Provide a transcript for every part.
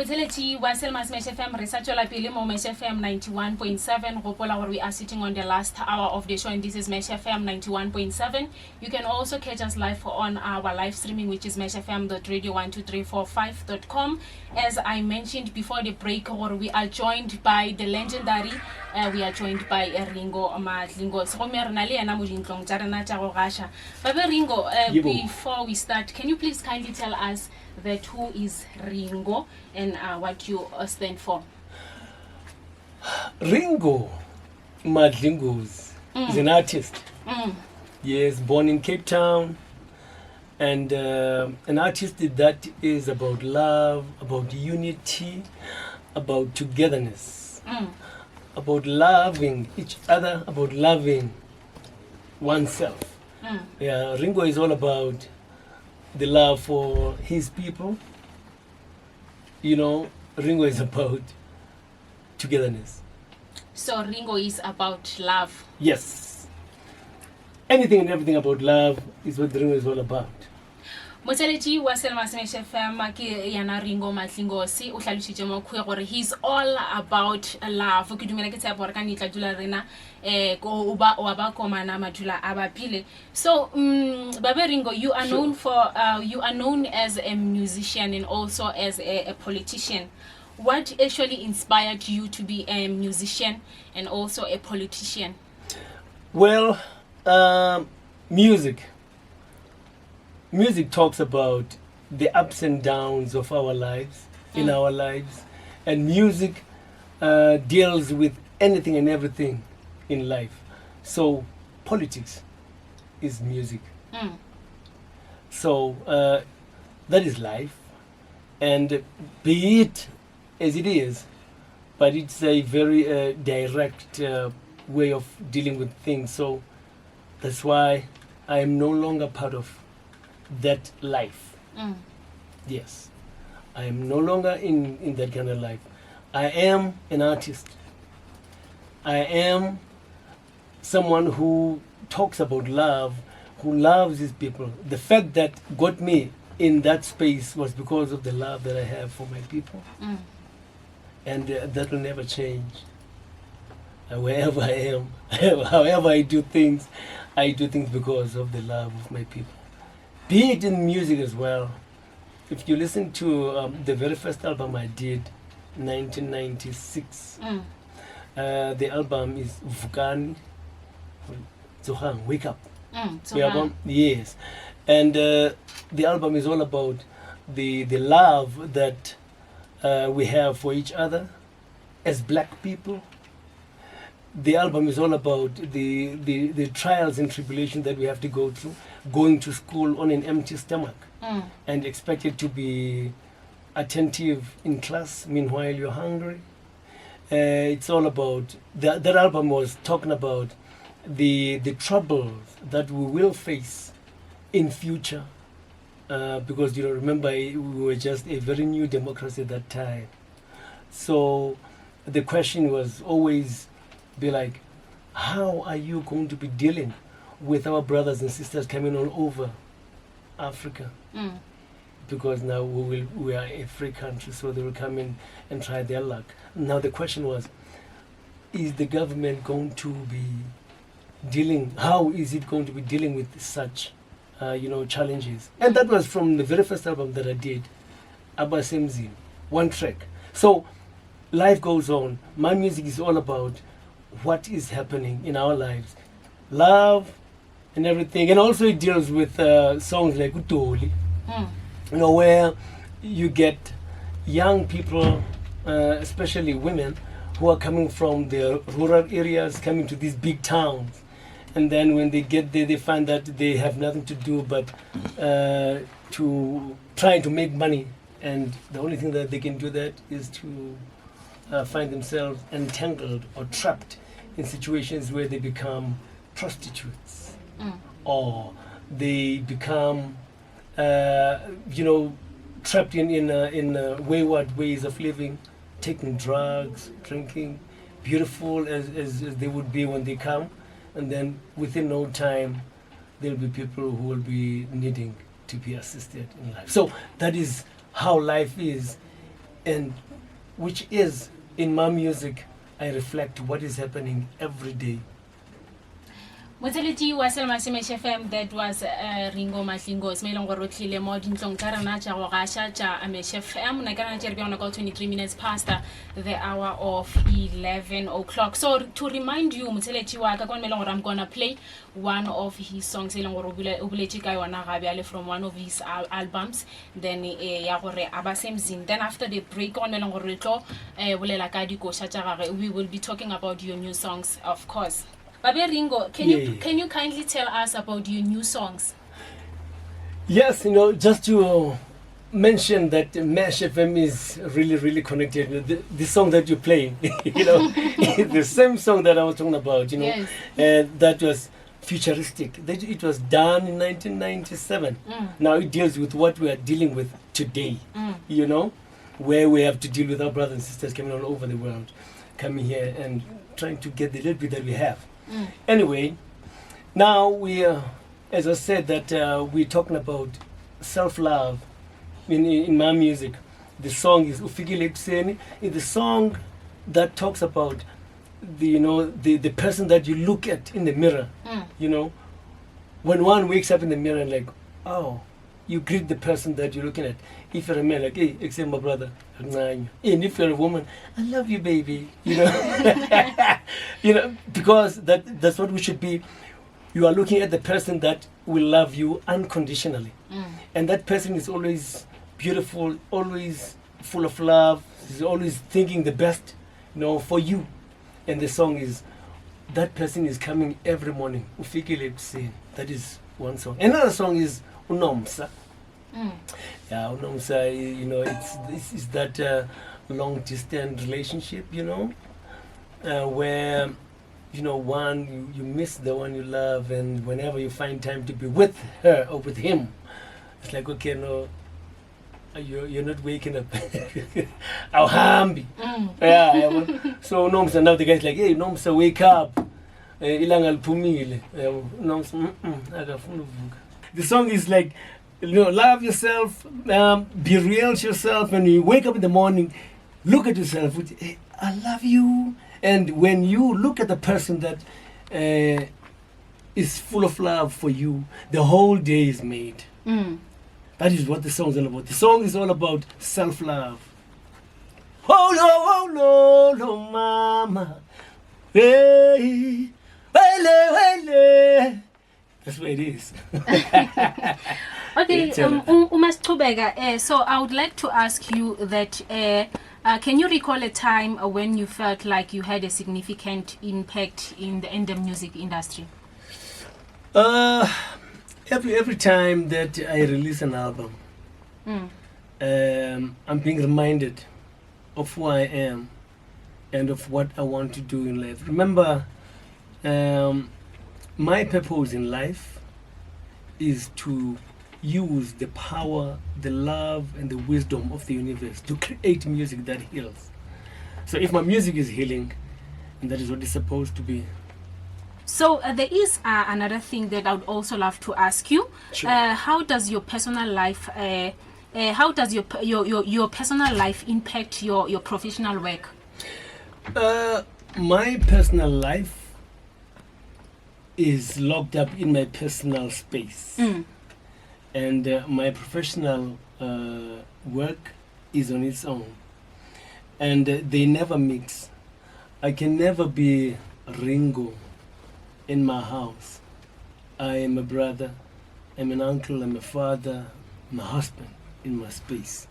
Motsheleti wa Selma Smash FM research la pele mo Smash FM 91.7 gopola gore we are sitting on the last hour of the show and this is Smash FM 91.7. You can also catch us live on our live streaming which is smashfm.radio12345.com. As I mentioned before the break, we are joined by the legendary we are joined by Ringo Madlingozi. Ringo, before we start, can you please kindly tell us that who is Ringo and what you stand for? Ringo Madlingozi is an artist. Yes, born in Cape Town, and an artist that is about love, about unity, about togetherness, about loving each other, about loving oneself. Yeah, Ringo is all about the love for his people. You know, Ringo is about togetherness. So Ringo is about love. Yes. Anything and everything about love is what Ringo is all about. Motsheleti wa Selma Smash FM ke yana Ringo Madlingozi o tlhalositse mo khwe gore he's all about love. Ke dumela ke tsaya gore ka nitla dula rena go ba o ba komana madula abapile. So Babe Ringo, you are known for you are known as a musician and also as a politician. What actually inspired you to be a musician and also a politician? Well, music talks about the ups and downs of our lives, in our lives, and music deals with anything and everything in life. So politics is music. So that is life, and be it as it is, but it's a very direct way of dealing with things. So that's why I am no longer part of that life. Yes, I am no longer in that kind of life. I am an artist. I am someone who talks about love, who loves his people. The fact that got me in that space was because of the love that I have for my people. And that will never change. Wherever I am, however I do things because of the love of my people. Be it in music as well. If you listen to the very first album I did, 1996, the album is Vukani, Zohang, Wake Up. Yes. And the album is all about the love that we have for each other as black people. The album is all about the trials and tribulations that we have to go through, going to school on an empty stomach and expected to be attentive in class, meanwhile you're hungry. It's all about, that album was talking about the troubles that we will face in future. Because, you know, remember, we were just a very new democracy at that time. So the question was always be like, how are you going to be dealing with our brothers and sisters coming all over Africa? Because now we are a free country, so they will come in and try their luck. Now the question was, is the government going to be dealing, how is it going to be dealing with such challenges? And that was from the very first album that I did, Abba Semzin, one track. So life goes on. My music is all about what is happening in our lives, love and everything. And also it deals with songs like Utoli, where you get young people, especially women, who are coming from the rural areas, coming to these big towns. And then when they get there, they find that they have nothing to do but to try to make money. And the only thing that they can do that is to find themselves entangled or trapped in situations where they become prostitutes, or they become, trapped in wayward ways of living, taking drugs, drinking, beautiful as they would be when they come. And then within no time, there'll be people who will be needing to be assisted in life. So that is how life is and which is in my music. I reflect what is happening every day. Motsweletši wa Selma Semesh FM, that was Ringo Madlingozi. Me long gore tlile mo dintlong tsa rena tša go gaša tša Amesh FM. Na kana tšere bjana ka 23 minutes past the hour of 11 o'clock. So to remind you, motsweletši wa ka, me long gore I'm gonna play one of his songs. Long gore o boletše ka yona gabe ale from one of his albums. Then ya gore abasemzini. Then after the break me long gore re tlo bolela ka dikoša tša gagwe. We will be talking about your new songs, of course. Babe Ringo, can you kindly tell us about your new songs? Yes, just to mention that Mesh FM is really, really connected with the song that you play. The same song that I was talking about. Yes. That was futuristic. It was done in 1997. Now it deals with what we are dealing with today. Where we have to deal with our brothers and sisters coming all over the world, coming here and trying to get the little bit that we have. Anyway, now we as I said, that we're talking about self-love in my music. The song is Ufikile Kuseni. It's the song that talks about the person that you look at in the mirror. When one wakes up in the mirror and like, oh, you greet the person that you're looking at. If you're a man, like, hey, except my brother. And if you're a woman, I love you, baby. Because that's what we should be. You are looking at the person that will love you unconditionally. And that person is always beautiful, always full of love. He's always thinking the best, for you. And the song is, that person is coming every morning. Ufikile Kuseni. That is one song. Another song is Unomsa. Yeah, Unomsa, it's that long distance relationship, where, one, you miss the one you love, and whenever you find time to be with her or with him, it's like, okay, no, you're not waking up. I'll hambi. Yeah. So Unomsa, now the guy's like, hey, Unomsa, wake up. Ilanga lphumile. The song is like, love yourself, be real to yourself. When you wake up in the morning, look at yourself with, hey, I love you. And when you look at the person that is full of love for you, the whole day is made. That is what the song is all about. The song is all about self-love. Oh no, mama. Hey, wele. That's what it is. Okay, so I would like to ask you that, can you recall a time when you felt like you had a significant impact in the music industry? Every time that I release an album, I'm being reminded of who I am and of what I want to do in life. Remember, my purpose in life is to use the power, the love, and the wisdom of the universe to create music that heals. So if my music is healing, and that is what it's supposed to be. So there is another thing that I would also love to ask you. Sure. How does your personal life, how does your personal life impact your professional work? My personal life is locked up in my personal space. And my professional work is on its own. And they never mix. I can never be Ringo in my house. I am a brother, I'm an uncle, I'm a father, I'm a husband in my space.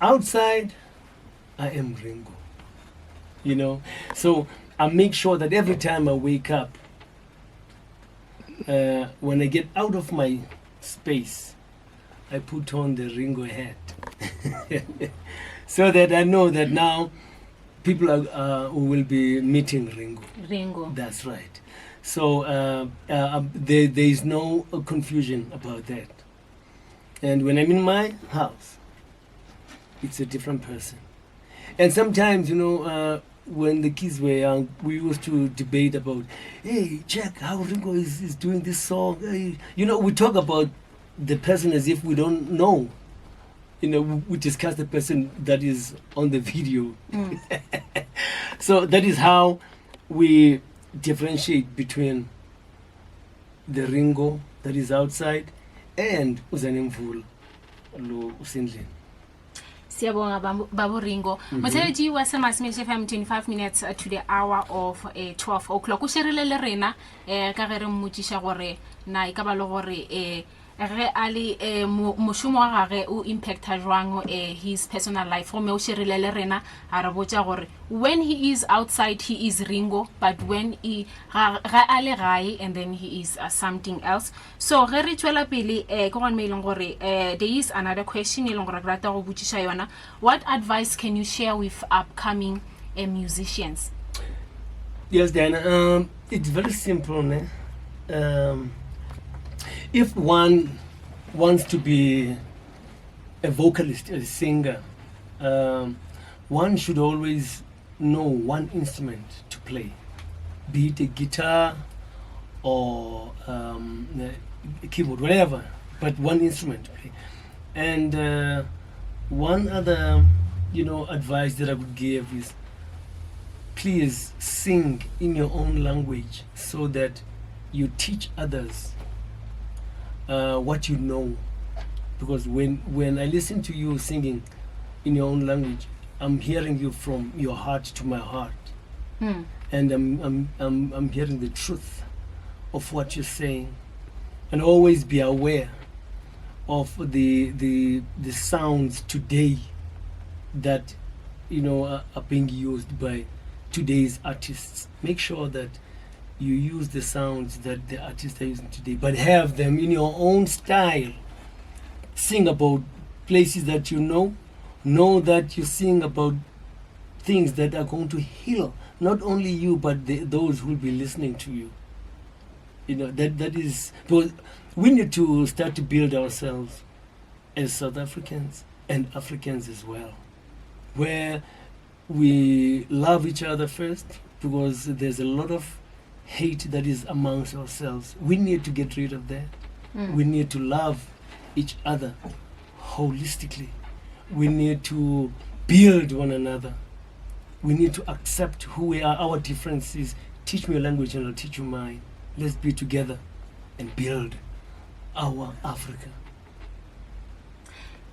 Outside, I am Ringo. So I make sure that every time I wake up, when I get out of my space, I put on the Ringo hat. So that I know that now people who will be meeting Ringo. That's right. So there is no confusion about that. And when I'm in my house, it's a different person. And sometimes, when the kids were young, we used to debate about, hey, check how Ringo is doing this song. Hey, we talk about the person as if we don't know. we discuss the person that is on the video. So that is how we differentiate between the Ringo that is outside and Uzanemvula lo usendlini. Siyabonga Babu Ringo. Motheledi wa Semasimeshe FM 25 minutes to the hour of 12 o'clock. O sherile le rena ka re mmutsisha gore na e ka ba le gore re ali moshumo wa gage o impacta jwang his personal life. Go me o sherile le rena a re botsa gore when he is outside he is Ringo, but when he ga ale gae and then he is something else. So ge re tswela pele go gone maileng gore there is another question e leng gore rata go botsisha yona. What advice can you share with upcoming musicians? Yes, Dianah, it's very simple, ne? If one wants to be a vocalist, a singer, one should always know one instrument to play, be it a guitar or a keyboard, whatever, but one instrument to play. And one other, advice that I would give is, please sing in your own language so that you teach others what you know. Because when I listen to you singing in your own language, I'm hearing you from your heart to my heart, and I'm hearing the truth of what you're saying. And always be aware of the sounds today that are being used by today's artists. Make sure that you use the sounds that the artists are using today, but have them in your own style. Sing about places that you know that you sing about things that are going to heal not only you but those who will be listening to you. That is because we need to start to build ourselves as South Africans and Africans as well, where we love each other first, because there's a lot of hate that is amongst ourselves. We need to get rid of that. We need to love each other holistically. We need to build one another. We need to accept who we are, our differences. Teach me your language and I'll teach you mine. Let's be together and build our Africa.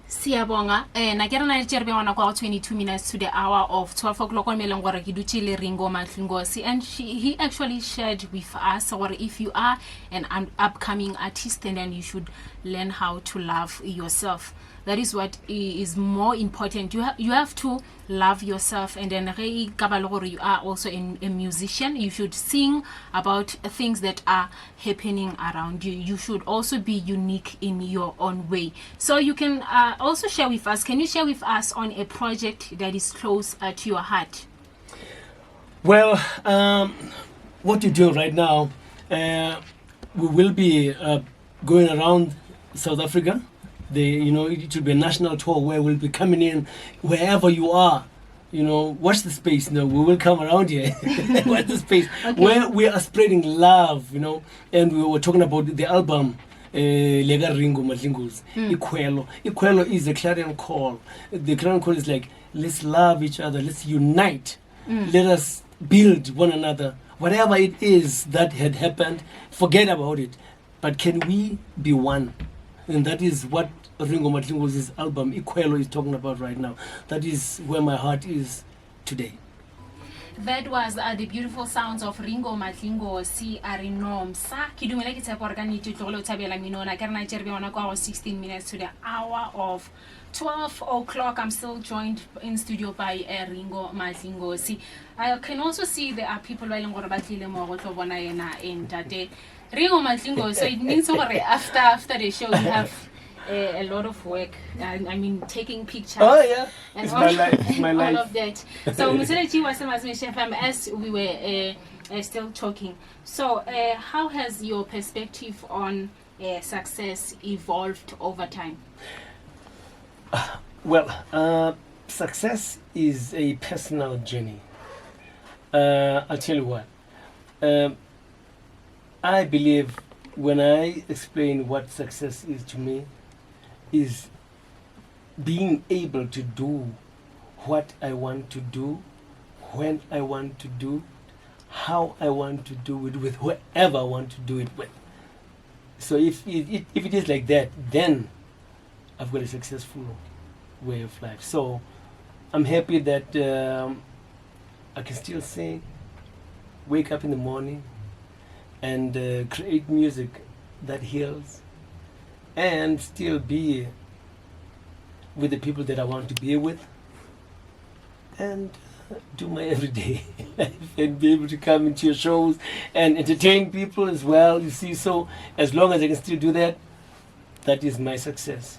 Siyabonga na ke rena tšerbe gona kwa 22 minutes to the hour of 12 o'clock on meleng gore ke dutse le Ringo Madlingozi, and he actually shared with us or if you are an upcoming artist, and then you should learn how to love yourself. That is what is more important. You have to love yourself, and then you are also a musician. You should sing about things that are happening around you. You should also be unique in your own way. So you can also share with us. Can you share with us on a project that is close to your heart? Well, what you're doing right now, we will be going around South Africa. It will be a national tour where we'll be coming in wherever you are. Watch the space. We will come around here. Watch the space. Okay. Where we are spreading love, and we were talking about the album Lega Ringo Madlingozi. Ikwelo. Ikwelo is a clarion call. The clarion call is like, let's love each other, let's unite, let us build one another. Whatever it is that had happened, forget about it. But can we be one? And that is what Ringo Madlingozi's album Ikwelo is talking about right now. That is where my heart is today. That was the beautiful sounds of Ringo Madlingozi Arinom Sa Kidumela ke tshepa ka nitse tlogolo tshabela minona ka rena tšerbe ona kwa 16 minutes to the hour of 12 o'clock. I'm still joined in studio by Ringo Madlingozi. I can also see there are people who are batlile mo go tlo bona yena in tate Ringo Madlingozi. So it means after the show you have a lot of work. I mean, taking pictures. Oh yeah, and it's all, my life. It's my life. All of that. So Mzansi was as we were still talking. So how has your perspective on success evolved over time? Well, success is a personal journey. I'll tell you what. I believe when I explain what success is to me, is being able to do what I want to do, when I want to do, how I want to do it, with whoever I want to do it with. So if it is like that, then I've got a successful way of life. So I'm happy that I can still sing, wake up in the morning, and create music that heals, and still be with the people that I want to be with, and do my everyday life and be able to come into your shows and entertain people as well, you see. So as long as I can still do that, that is my success.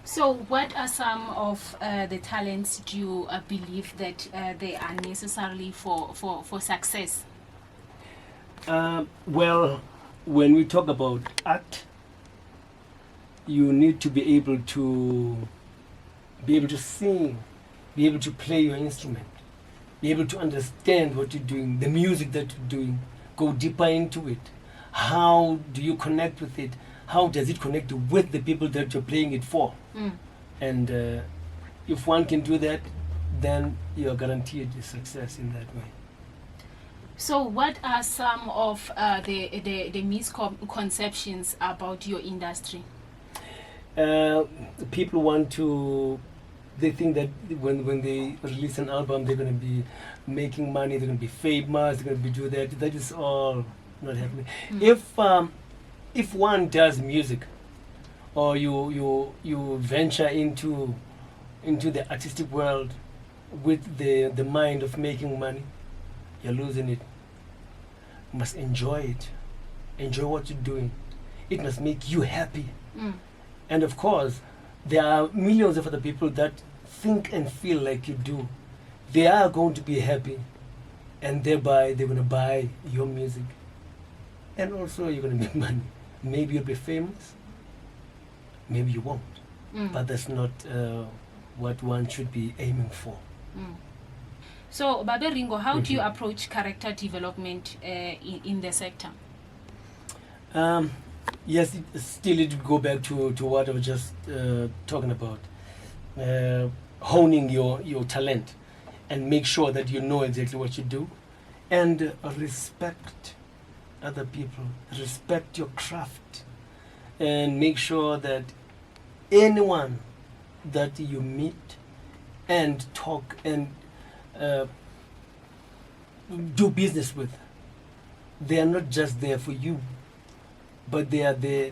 So what are some of the talents do you believe that they are necessarily for success? Well, when we talk about art, you need to be able to sing, be able to play your instrument, be able to understand what you're doing, the music that you're doing, go deeper into it. How do you connect with it? How does it connect with the people that you're playing it for? And if one can do that, then you're guaranteed success in that way. So what are some of the misconceptions about your industry? People they think that when they release an album, they're going to be making money, they're going to be famous, they're going to be do that. That is all not happening. If one does music, or you venture into the artistic world with the mind of making money, you're losing it. You must enjoy it. Enjoy what you're doing. It must make you happy. And of course, there are millions of other people that think and feel like you do. They are going to be happy, and thereby they're going to buy your music. And also you're going to make money. Maybe you'll be famous, maybe you won't. But that's not what one should be aiming for. So, Babe Ringo, how do you approach character development in the sector? Yes, still it would go back to what I was just talking about. Honing your talent and make sure that you know exactly what you do, and respect other people, respect your craft, and make sure that anyone that you meet and talk and do business with, they are not just there for you, but they are there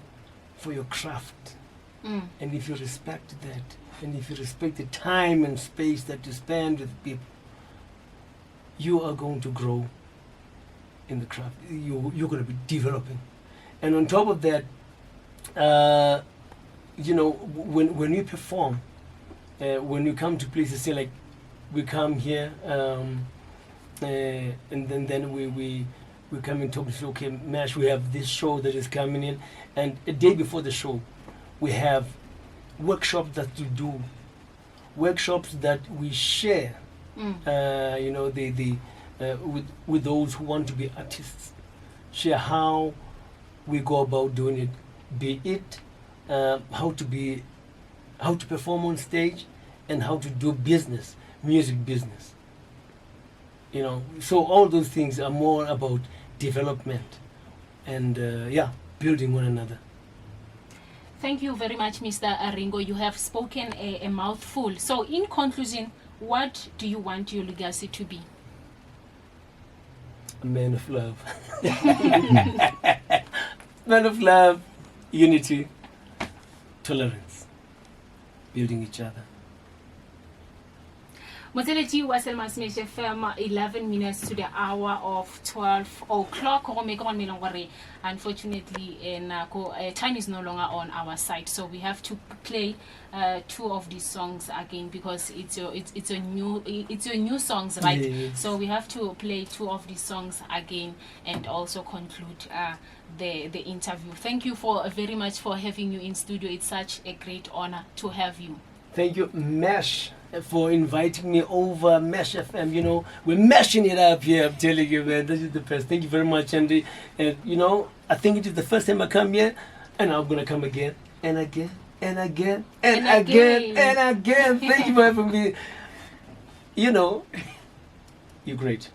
for your craft. And if you respect that, and if you respect the time and space that you spend with people, you are going to grow in the craft. You're going to be developing. And on top of that, when you perform, when you come to places, say like we come here, and then we come and talk to say, okay, Mash, we have this show that is coming in, and a day before the show, we have workshops that we do, workshops that we share, with those who want to be artists, share how we go about doing it, be it how to perform on stage, and how to do business, music business. So all those things are more about development and building one another. Thank you very much, Mr. Ringo. You have spoken a mouthful. So in conclusion, what do you want your legacy to be? A man of love. Man of love, unity, tolerance, building each other. Motsweletsi wa Selma Smash FM, 11 minutes to the hour of 12 o'clock. Unfortunately, time is no longer on our side, so we have to play two of these songs again because it's your new songs, right? Yes. So we have to play two of these songs again and also conclude the interview. Thank you very much for having you in studio. It's such a great honor to have you. Thank you, Mesh, for inviting me over. Mesh FM, we're mashing it up here. I'm telling you, man, this is the best. Thank you very much, and I think it is the first time I come here, and I'm gonna come again and again and again and again and again. Thank you for having me. You know, you're great.